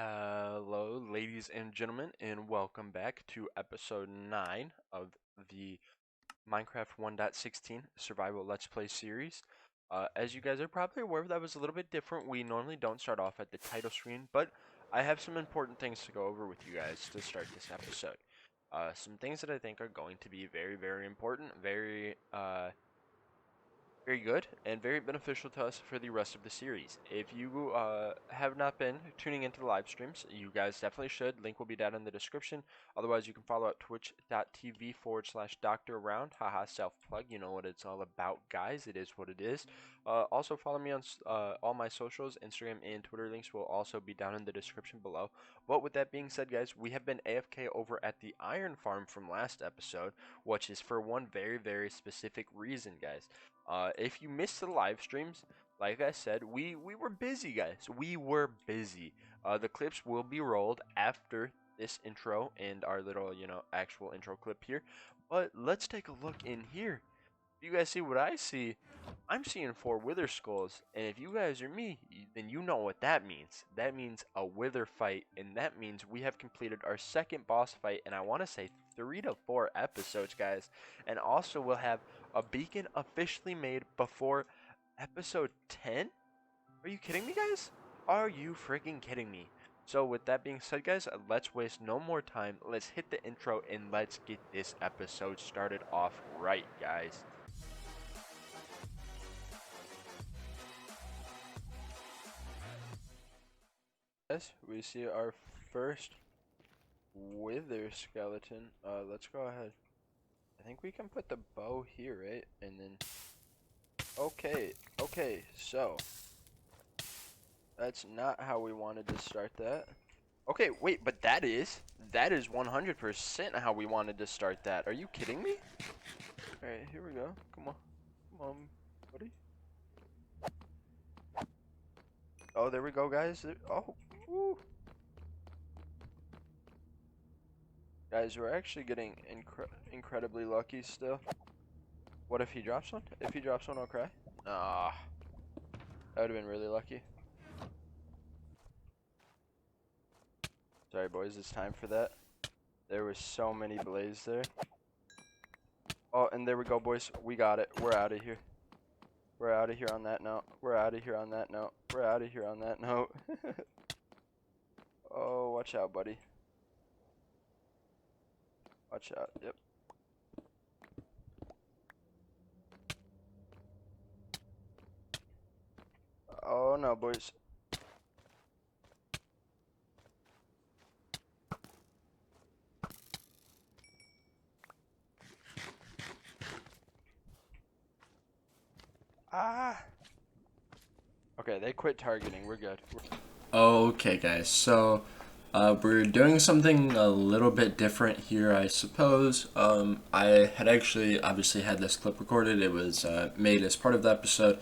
Hello, ladies and gentlemen, and welcome back to episode 9 of the Minecraft 1.16 Survival Let's Play series. As you guys are probably aware, that was a little bit different. We normally don't start off at the title screen, but I have some important things to go over with you guys to start this episode. Some things that I think are going to be very, very important, very good and very beneficial to us for the rest of the series. If you have not been tuning into the live streams, you guys definitely should. Link will be down in the description. Otherwise, you can follow at twitch.tv/Dr. Round. Haha, self plug. You know what it's all about, guys. It is what it is. Also, follow me on all my socials. Instagram and Twitter links will also be down in the description below. But with that being said, guys, we have been AFK over at the iron farm from last episode, which is for one very, very specific reason, guys. If you missed the live streams, like I said, we were busy, guys. We were busy. The clips will be rolled after this intro and our little, actual intro clip here. But let's take a look in here. If you guys see what I see, I'm seeing 4 wither skulls. And if you guys are me, then you know what that means. That means a wither fight. And that means we have completed our second boss fight. And I want to say 3 to 4 episodes, guys. And also we'll have a beacon officially made before episode 10? Are you kidding me, guys? Are you freaking kidding me? So with that being said, guys, let's waste no more time. Let's hit the intro and let's get this episode started off right, guys. Yes, we see our first wither skeleton. Let's go ahead. I think we can put the bow here, right? And then, okay, so that's not how we wanted to start that. Okay, wait, but that is 100% how we wanted to start that. Are you kidding me? Alright, here we go. Come on, buddy. Oh, there we go, guys. Oh, woo. Guys, we're actually getting incredibly lucky still. What if he drops one? If he drops one, I'll cry. Ah, that would have been really lucky. Sorry, boys, it's time for that. There was so many blaze there. Oh, and there we go, boys. We got it. We're out of here. We're out of here on that note. We're out of here on that note. We're out of here on that note. Oh, watch out, buddy. Watch out. Yep. Oh, no, boys. Ah! Okay, they quit targeting. We're good. Okay, guys, so we're doing something a little bit different here, I suppose. I had actually obviously had this clip recorded. It was made as part of the episode.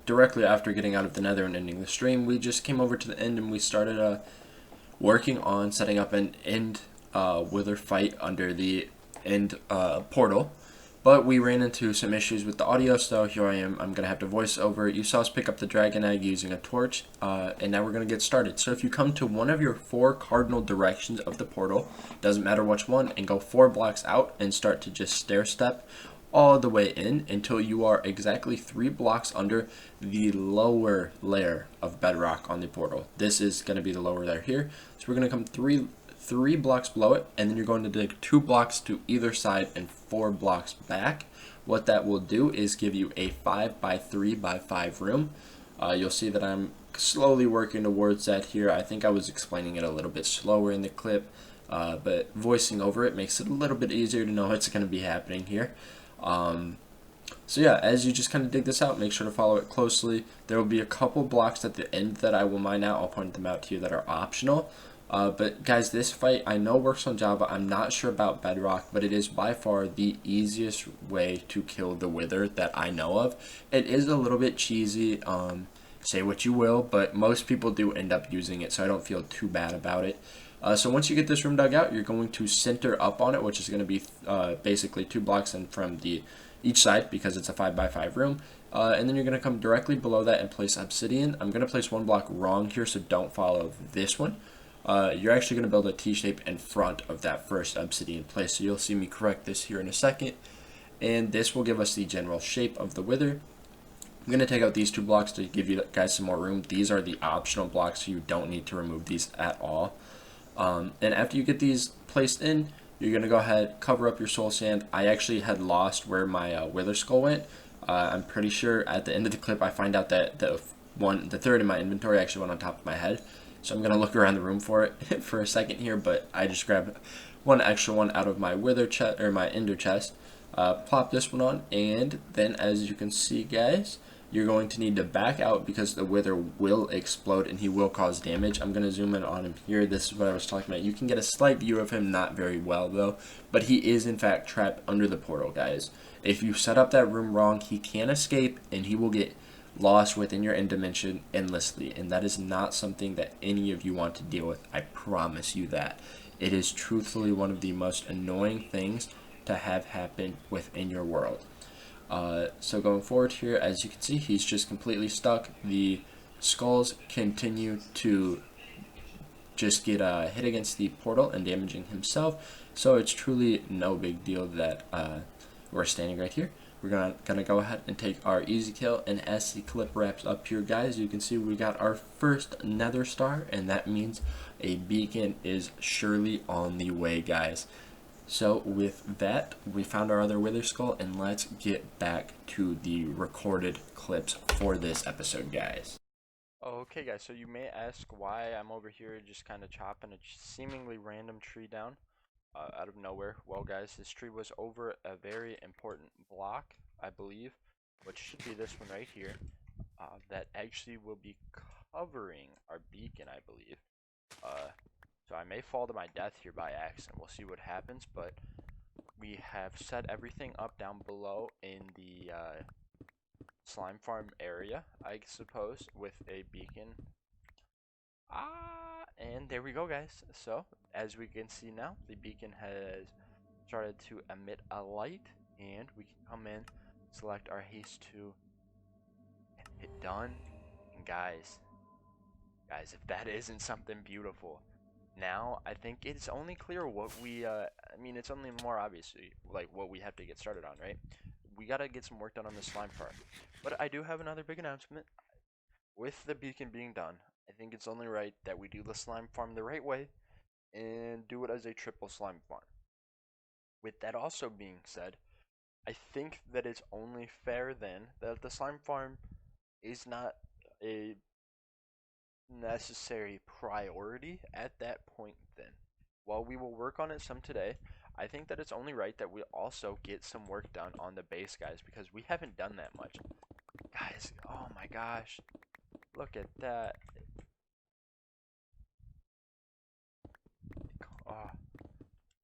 Directly after getting out of the nether and ending the stream, we just came over to the end and we started working on setting up an end wither fight under the end portal. But we ran into some issues with the audio, so here I am. I'm going to have to voice over. You saw us pick up the dragon egg using a torch, and now we're going to get started. So if you come to one of your 4 cardinal directions of the portal, doesn't matter which one, and go 4 blocks out and start to just stair step all the way in until you are exactly 3 blocks under the lower layer of bedrock on the portal. This is going to be the lower layer here. So we're going to come 3 blocks below it, and then you're going to dig 2 blocks to either side and 4 blocks back. What that will do is give you a 5 by 3 by 5 room. You'll see that I'm slowly working towards that here. I think I was explaining it a little bit slower in the clip, but voicing over it makes it a little bit easier to know what's going to be happening here. So yeah, as you just kind of dig this out, make sure to follow it closely. There will be a couple blocks at the end that I will mine out. I'll point them out to you that are optional. But guys, this fight I know works on Java. I'm not sure about Bedrock, but it is by far the easiest way to kill the wither that I know of. It is a little bit cheesy, say what you will, but most people do end up using it, so I don't feel too bad about it. So once you get this room dug out, you're going to center up on it, which is going to be basically 2 blocks in from each side because it's a 5 by 5 room. And then you're going to come directly below that and place obsidian. I'm going to place one block wrong here, so don't follow this one. You're actually going to build a T-shape in front of that first obsidian place. So you'll see me correct this here in a second. And this will give us the general shape of the wither. I'm going to take out these 2 blocks to give you guys some more room. These are the optional blocks, so you don't need to remove these at all. And after you get these placed in, you're going to go ahead, cover up your soul sand. I actually had lost where my wither skull went. I'm pretty sure at the end of the clip I find out that the third in my inventory actually went on top of my head. So I'm going to look around the room for it for a second here, but I just grabbed one extra one out of my wither chest, or my ender chest. Plop this one on, and then as you can see, guys, you're going to need to back out because the wither will explode and he will cause damage. I'm going to zoom in on him here. This is what I was talking about. You can get a slight view of him, not very well though, but he is in fact trapped under the portal, guys. If you set up that room wrong, he can escape and he will get lost within your end dimension endlessly, and that is not something that any of you want to deal with. I promise you that. It is truthfully one of the most annoying things to have happen within your world. So going forward here, as you can see, he's just completely stuck. The skulls continue to just get hit against the portal and damaging himself. So it's truly no big deal that we're standing right here. We're gonna go ahead and take our easy kill, and as the clip wraps up here, guys, you can see we got our first nether star, and that means a beacon is surely on the way, guys. So with that, we found our other wither skull, and let's get back to the recorded clips for this episode, guys. Okay guys, so you may ask why I'm over here just kind of chopping a seemingly random tree down out of nowhere. Well guys, this tree was over a very important block, I believe, which should be this one right here, that actually will be covering our beacon, I believe. So I may fall to my death here by accident. We'll see what happens, but we have set everything up down below in the slime farm area, I suppose, with a beacon. And there we go, guys. So, as we can see now, the beacon has started to emit a light, and we can come in, select our haste to hit done, and guys, if that isn't something beautiful, now I think it's only clear what we I mean, it's only more obviously like what we have to get started on, right? We gotta get some work done on the slime farm. But I do have another big announcement. With the beacon being done, I think it's only right that we do the slime farm the right way and do it as a triple slime farm. With that also being said, I think that it's only fair then that the slime farm is not a necessary priority at that point then. While we will work on it some today, I think that it's only right that we also get some work done on the base, guys, because we haven't done that much. Guys, oh my gosh. Look at that. Oh,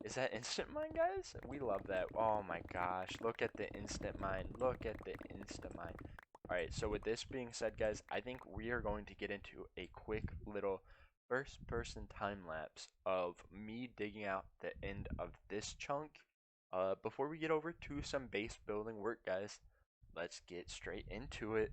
is that instant mine, guys? We love that. Oh my gosh. Look at the instant mine. Look at the instant mine. Alright, so with this being said, guys, I think we are going to get into a quick little first person time lapse of me digging out the end of this chunk. Before we get over to some base building work, guys, let's get straight into it.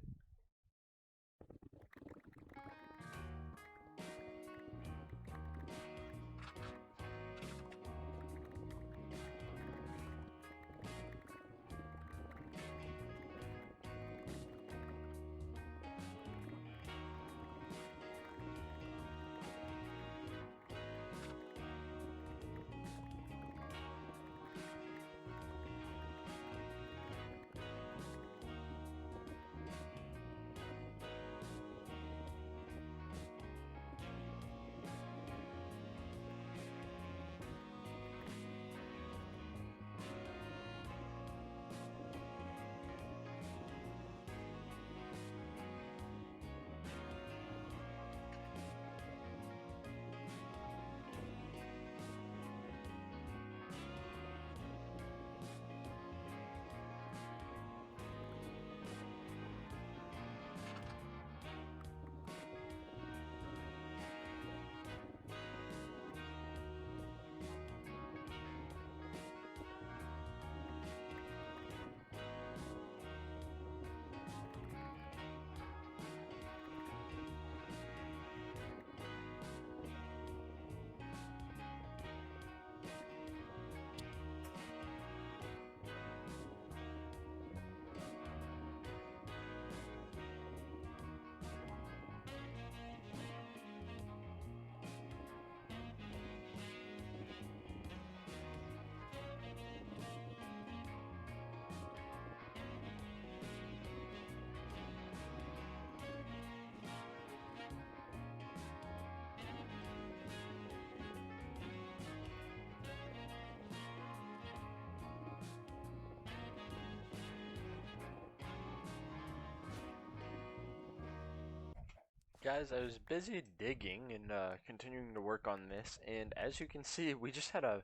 guys, I was busy digging and continuing to work on this, and as you can see, we just had I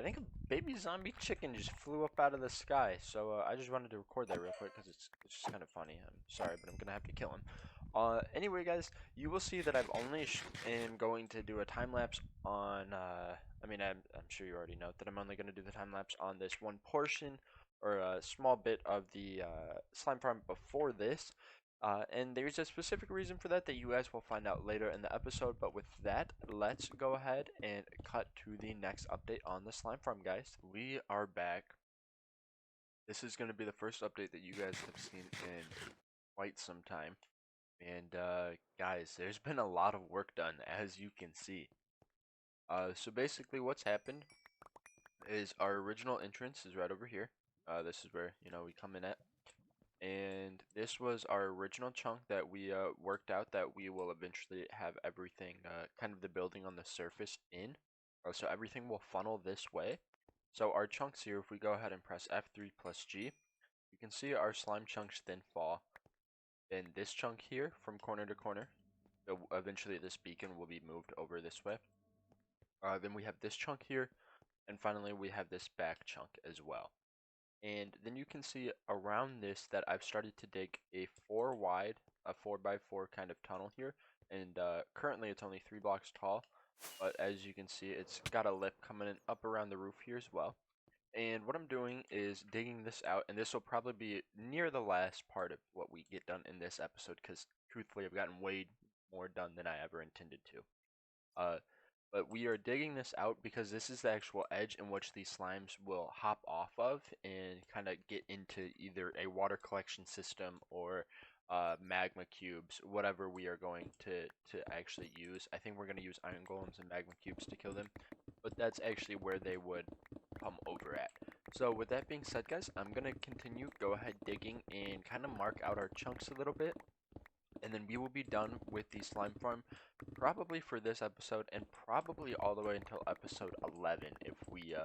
think a baby zombie chicken just flew up out of the sky. So I just wanted to record that real quick because it's just kind of funny. I'm sorry, but I'm gonna have to kill him. Anyway, guys, you will see that I've only am going to do a time lapse on. I mean, I'm sure you already know that I'm only going to do the time lapse on this one portion or a small bit of the slime farm before this. And there's a specific reason for that that you guys will find out later in the episode. But with that, let's go ahead and cut to the next update on the slime farm, guys. We are back. This is going to be the first update that you guys have seen in quite some time. And guys, there's been a lot of work done, as you can see. So basically, what's happened is our original entrance is right over here. This is where we come in at. And this was our original chunk that we worked out that we will eventually have everything, kind of the building on the surface in. So everything will funnel this way. So our chunks here, if we go ahead and press F3 plus G, you can see our slime chunks then fall. Then this chunk here from corner to corner. So eventually this beacon will be moved over this way. Then we have this chunk here. And finally we have this back chunk as well. And then you can see around this that I've started to dig a 4 wide, a 4x4 kind of tunnel here. And currently it's only 3 blocks tall. But as you can see, it's got a lip coming in up around the roof here as well. And what I'm doing is digging this out, and this will probably be near the last part of what we get done in this episode, because truthfully I've gotten way more done than I ever intended to. But we are digging this out because this is the actual edge in which these slimes will hop off of and kind of get into either a water collection system or magma cubes, whatever we are going to actually use. I think we're going to use iron golems and magma cubes to kill them, but that's actually where they would come over at. So with that being said, guys, I'm going to go ahead digging and kind of mark out our chunks a little bit. And then we will be done with the slime farm probably for this episode and probably all the way until episode 11 if we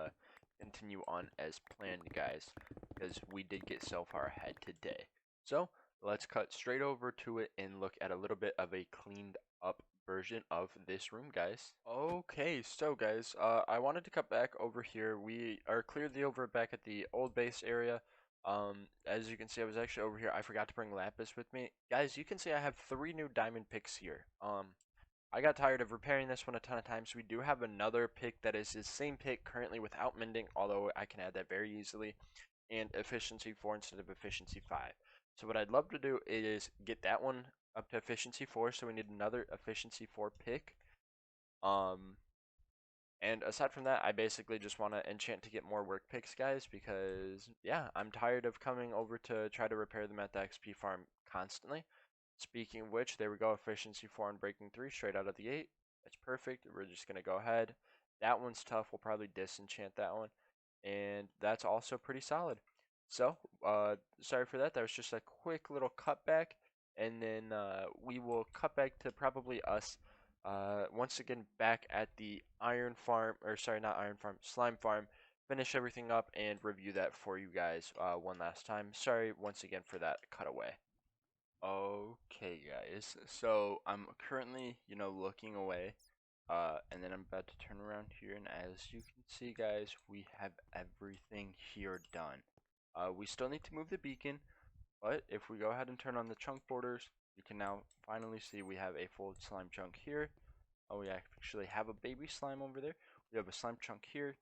continue on as planned, guys, because we did get so far ahead today. So let's cut straight over to it and look at a little bit of a cleaned up version of this room, guys. Okay, so guys, I wanted to cut back over here. We are clearly over back at the old base area. As you can see, I was actually over here. I forgot to bring lapis with me. Guys, you can see I have 3 new diamond picks here. I got tired of repairing this one a ton of times. We do have another pick that is the same pick currently without mending, although I can add that very easily, and efficiency 4 instead of efficiency 5. So what I'd love to do is get that one up to efficiency 4, so we need another efficiency 4 pick. And aside from that, I basically just want to enchant to get more work picks, guys, because, yeah, I'm tired of coming over to try to repair them at the XP farm constantly. Speaking of which, there we go, efficiency 4 on breaking 3, straight out of the 8. That's perfect. We're just going to go ahead. That one's tough. We'll probably disenchant that one. And that's also pretty solid. So, sorry for that. That was just a quick little cutback. And then we will cut back to probably us once again back at the iron farm, or sorry, not iron farm, slime farm. Finish everything up and review that for you guys one last time. Sorry once again for that cutaway. Okay, guys. So I'm currently, looking away, and then I'm about to turn around here, and as you can see, guys, we have everything here done. We still need to move the beacon, but if we go ahead and turn on the chunk borders, you can now finally see we have a full slime chunk here. Oh, we actually have a baby slime over there. We have a slime chunk here,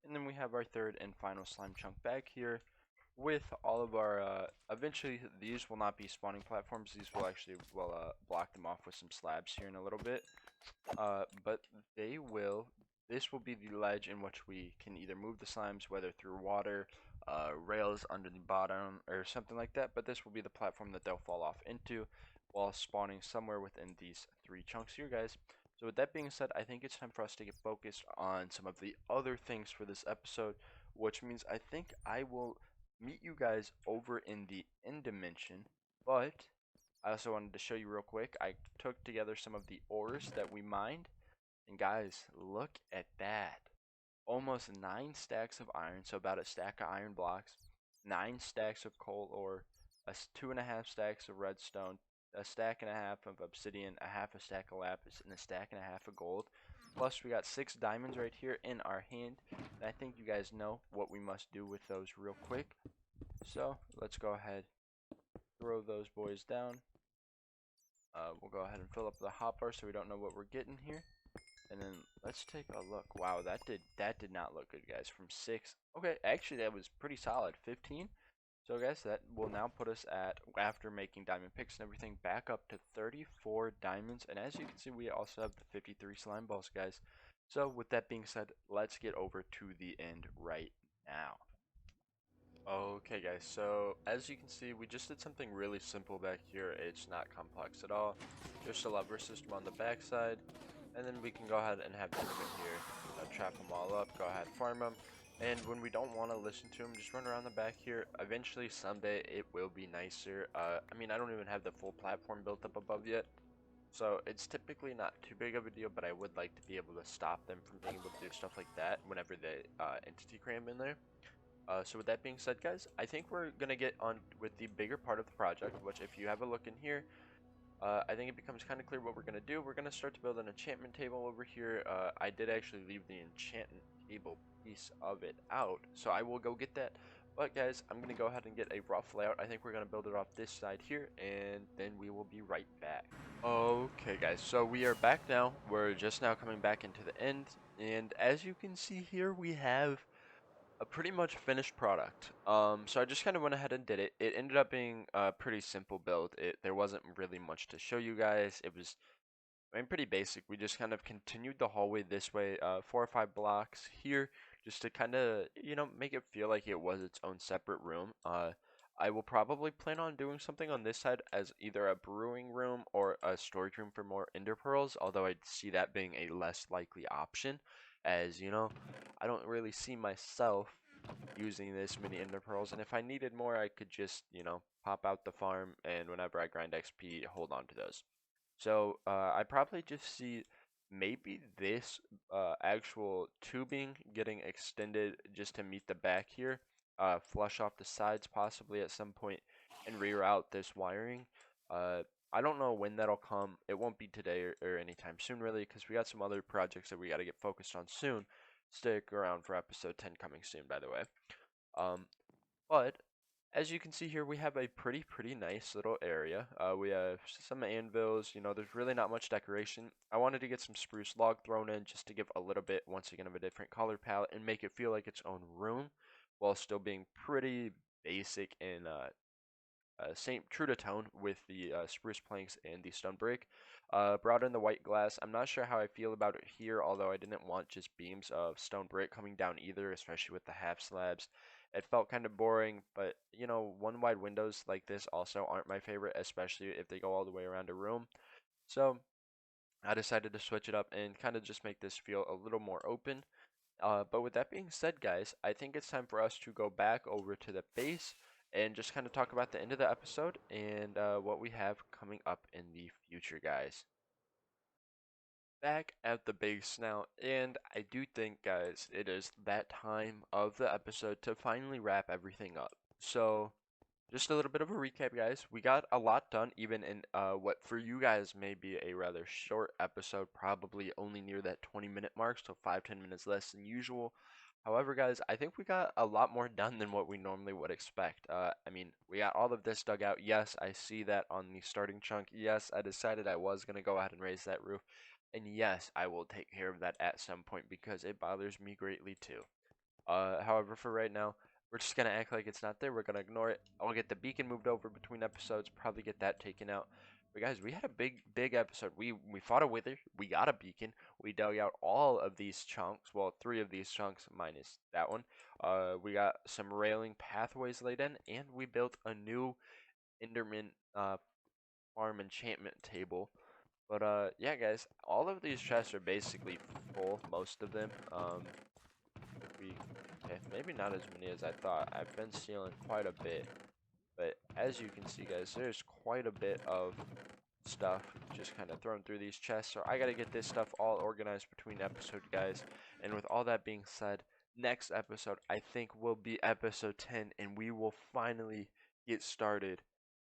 and then we have our third and final slime chunk back here with all of our, eventually these will not be spawning platforms. These will actually, block them off with some slabs here in a little bit. But this will be the ledge in which we can either move the slimes, whether through water, rails under the bottom, or something like that. But this will be the platform that they'll fall off into while spawning somewhere within these 3 chunks here, guys. So with that being said, I think it's time for us to get focused on some of the other things for this episode, which means I think I will meet you guys over in the end dimension. But I also wanted to show you real quick, I took together some of the ores that we mined, and guys, look at that. Almost 9 stacks of iron, so about a stack of iron blocks, 9 stacks of coal ore, 2.5 stacks of redstone, a stack and a half of obsidian, a half a stack of lapis, and a stack and a half of gold. Plus, we got 6 diamonds right here in our hand. And I think you guys know what we must do with those real quick. So, let's go ahead, throw those boys down. We'll go ahead and fill up the hopper so we don't know what we're getting here. And then let's take a look. Wow, that did not look good, guys. From 6. Okay, actually that was pretty solid. 15. So guys, that will now put us at, after making diamond picks and everything, back up to 34 diamonds. And as you can see, we also have the 53 slime balls, guys. So with that being said, let's get over to the end right now. Okay guys, so as you can see, we just did something really simple back here. It's not complex at all. Just a lever system on the back side, and then we can go ahead and have them in here, trap them all up, go ahead farm them, and when we don't want to listen to them, just run around the back here. Eventually, someday, it will be nicer. I mean, I don't even have the full platform built up above yet, so it's typically not too big of a deal, but I would like to be able to stop them from being able to do stuff like that whenever they entity cram in there. So with that being said, guys, I think we're going to get on with the bigger part of the project, which if you have a look in here, I think it becomes kind of clear what we're going to do. We're going to start to build an enchantment table over here. I did actually leave the enchantment table piece of it out, so I will go get that. But guys, I'm going to go ahead and get a rough layout. I think we're going to build it off this side here, and then we will be right back. Okay guys, so we are back now. We're just now coming back into the end, and as you can see here, we have a pretty much finished product. So I just kind of went ahead and did it. It ended up being a pretty simple build. There wasn't really much to show you guys. It was, I mean, pretty basic. We just kind of continued the hallway this way, 4 or 5 blocks here, just to kind of, make it feel like it was its own separate room. I will probably plan on doing something on this side as either a brewing room or a storage room for more ender pearls, although I see that being a less likely option, as, I don't really see myself using this many ender pearls, and if I needed more, I could just, pop out the farm, and whenever I grind XP, hold on to those. So I probably just see maybe this actual tubing getting extended just to meet the back here, flush off the sides possibly at some point, and reroute this wiring. Uh, I don't know when that'll come. It won't be today or anytime soon, really, because we got some other projects that we got to get focused on soon. Stick around for episode 10 coming soon, by the way. Um, but as you can see here, we have a pretty nice little area. We have some anvils. There's really not much decoration. I wanted to get some spruce log thrown in just to give a little bit, once again, of a different color palette and make it feel like its own room while still being pretty basic and same true to tone with the spruce planks and the stone brick. Brought in the white glass. I'm not sure how I feel about it here, although I didn't want just beams of stone brick coming down either, especially with the half slabs. It felt kind of boring, but one wide windows like this also aren't my favorite, especially if they go all the way around a room. So I decided to switch it up and kind of just make this feel a little more open. But with that being said, guys, I think it's time for us to go back over to the base and just kind of talk about the end of the episode and what we have coming up in the future, guys. Back at the base now, and I do think, guys, it is that time of the episode to finally wrap everything up. So, just a little bit of a recap, guys. We got a lot done, even in what for you guys may be a rather short episode, probably only near that 20-minute mark, so 5-10 minutes less than usual. However, guys, I think we got a lot more done than what we normally would expect. I mean, we got all of this dug out. Yes, I see that on the starting chunk. Yes, I decided I was going to go ahead and raise that roof. And yes, I will take care of that at some point because it bothers me greatly too. However, for right now, we're just gonna act like it's not there. We're gonna ignore it. I'll get the beacon moved over between episodes. Probably get that taken out. But guys, we had a big episode. We fought a wither. We got a beacon. We dug out all of these chunks. Well, 3 of these chunks minus that one. We got some railing pathways laid in, and we built a new Enderman farm enchantment table. But yeah, guys, all of these chests are basically full. Most of them. We okay, maybe not as many as I thought. I've been stealing quite a bit, but as you can see, guys, there's quite a bit of stuff just kind of thrown through these chests. So I gotta get this stuff all organized between episodes, guys. And with all that being said, next episode I think will be episode 10, and we will finally get started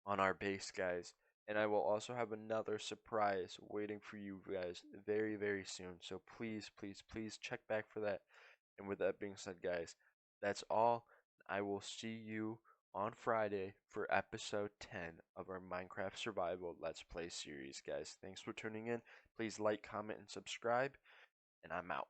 on our base, guys. And I will also have another surprise waiting for you guys very, very soon. So please, please, please check back for that. And with that being said, guys, that's all. I will see you on Friday for episode 10 of our Minecraft Survival Let's Play series, guys. Thanks for tuning in. Please like, comment, and subscribe. And I'm out.